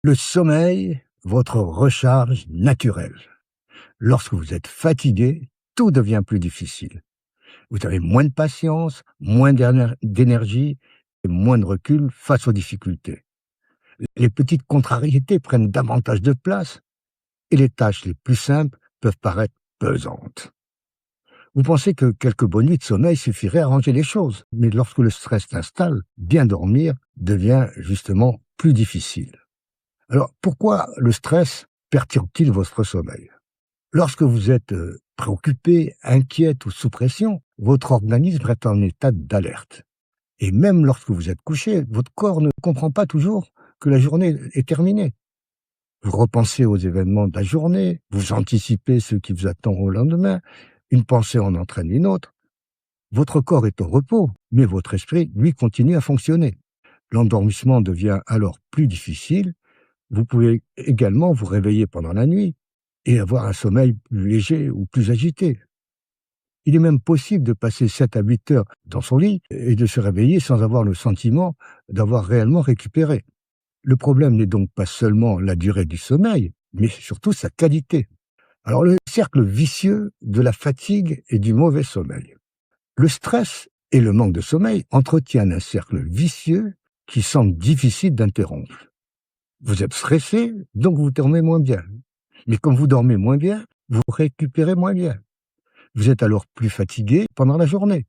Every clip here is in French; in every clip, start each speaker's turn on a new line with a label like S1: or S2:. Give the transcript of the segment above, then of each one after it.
S1: Le sommeil, votre recharge naturelle. Lorsque vous êtes fatigué, tout devient plus difficile. Vous avez moins de patience, moins d'énergie et moins de recul face aux difficultés. Les petites contrariétés prennent davantage de place et les tâches les plus simples peuvent paraître pesantes. Vous pensez que quelques bonnes nuits de sommeil suffiraient à arranger les choses, mais lorsque le stress s'installe, bien dormir devient justement plus difficile. Alors, pourquoi le stress perturbe-t-il votre sommeil? Lorsque vous êtes préoccupé, inquiète ou sous pression, votre organisme est en état d'alerte. Et même lorsque vous êtes couché, votre corps ne comprend pas toujours que la journée est terminée. Vous repensez aux événements de la journée, vous anticipez ce qui vous attend au lendemain, une pensée en entraîne une autre. Votre corps est au repos, mais votre esprit, lui, continue à fonctionner. L'endormissement devient alors plus difficile. Vous pouvez également vous réveiller pendant la nuit et avoir un sommeil plus léger ou plus agité. Il est même possible de passer 7 à 8 heures dans son lit et de se réveiller sans avoir le sentiment d'avoir réellement récupéré. Le problème n'est donc pas seulement la durée du sommeil, mais surtout sa qualité. Alors le cercle vicieux de la fatigue et du mauvais sommeil. Le stress et le manque de sommeil entretiennent un cercle vicieux qui semble difficile d'interrompre. Vous êtes stressé, donc vous dormez moins bien. Mais comme vous dormez moins bien, vous récupérez moins bien. Vous êtes alors plus fatigué pendant la journée.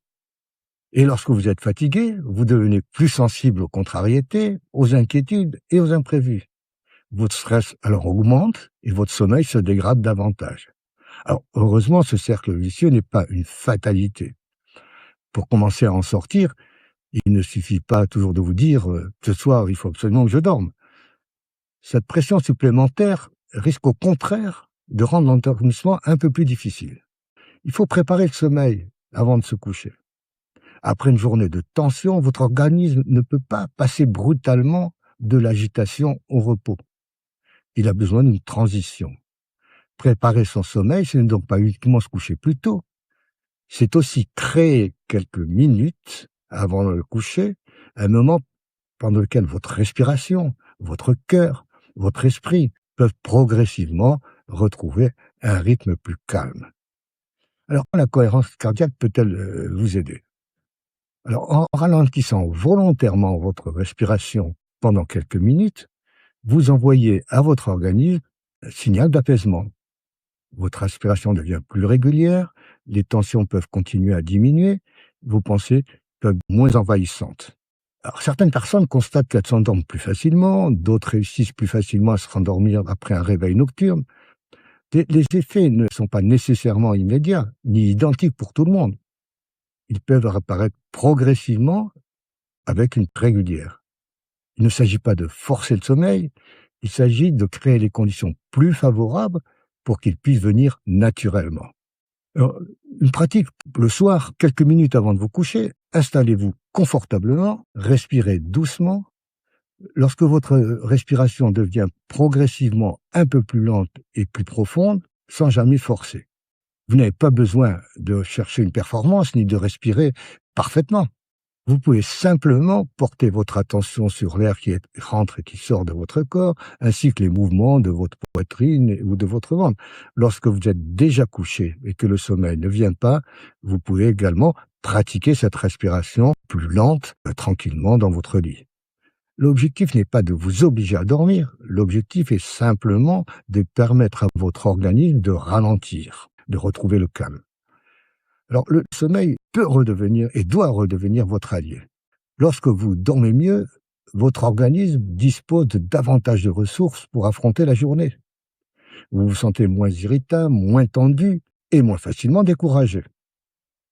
S1: Et lorsque vous êtes fatigué, vous devenez plus sensible aux contrariétés, aux inquiétudes et aux imprévus. Votre stress alors augmente et votre sommeil se dégrade davantage. Alors heureusement, ce cercle vicieux n'est pas une fatalité. Pour commencer à en sortir, il ne suffit pas toujours de vous dire ce soir, il faut absolument que je dorme. Cette pression supplémentaire risque au contraire de rendre l'endormissement un peu plus difficile. Il faut préparer le sommeil avant de se coucher. Après une journée de tension, votre organisme ne peut pas passer brutalement de l'agitation au repos. Il a besoin d'une transition. Préparer son sommeil, ce n'est donc pas uniquement se coucher plus tôt, c'est aussi créer quelques minutes avant le coucher, un moment pendant lequel votre respiration, votre cœur, votre esprit peuvent progressivement retrouver un rythme plus calme. Alors, la cohérence cardiaque peut-elle vous aider? Alors, en ralentissant volontairement votre respiration pendant quelques minutes, vous envoyez à votre organisme un signal d'apaisement. Votre respiration devient plus régulière, les tensions peuvent continuer à diminuer, vos pensées peuvent être moins envahissantes. Alors, certaines personnes constatent qu'elles s'endorment plus facilement, d'autres réussissent plus facilement à se rendormir après un réveil nocturne. Les effets ne sont pas nécessairement immédiats, ni identiques pour tout le monde. Ils peuvent apparaître progressivement avec une régulière. Il ne s'agit pas de forcer le sommeil, il s'agit de créer les conditions plus favorables pour qu'il puisse venir naturellement. Alors, une pratique le soir, quelques minutes avant de vous coucher, installez-vous confortablement, respirez doucement. Lorsque votre respiration devient progressivement un peu plus lente et plus profonde, sans jamais forcer. Vous n'avez pas besoin de chercher une performance ni de respirer parfaitement. Vous pouvez simplement porter votre attention sur l'air qui rentre et qui sort de votre corps, ainsi que les mouvements de votre poitrine ou de votre ventre. Lorsque vous êtes déjà couché et que le sommeil ne vient pas, vous pouvez également pratiquer cette respiration plus lente, tranquillement dans votre lit. L'objectif n'est pas de vous obliger à dormir, l'objectif est simplement de permettre à votre organisme de ralentir, de retrouver le calme. Alors, le sommeil peut redevenir et doit redevenir votre allié. Lorsque vous dormez mieux, votre organisme dispose de davantage de ressources pour affronter la journée. Vous vous sentez moins irritable, moins tendu et moins facilement découragé.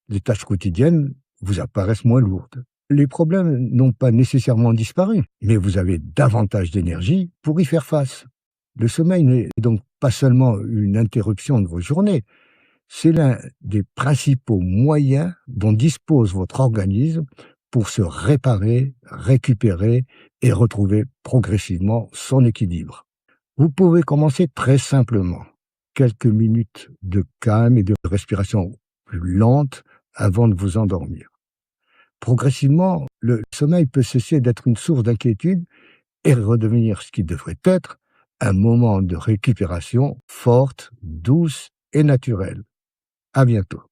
S1: Les tâches quotidiennes vous apparaissent moins lourdes. Les problèmes n'ont pas nécessairement disparu, mais vous avez davantage d'énergie pour y faire face. Le sommeil n'est donc pas seulement une interruption de vos journées, c'est l'un des principaux moyens dont dispose votre organisme pour se réparer, récupérer et retrouver progressivement son équilibre. Vous pouvez commencer très simplement. Quelques minutes de calme et de respiration plus lente avant de vous endormir. Progressivement, le sommeil peut cesser d'être une source d'inquiétude et redevenir ce qui devrait être un moment de récupération forte, douce et naturelle. À bientôt.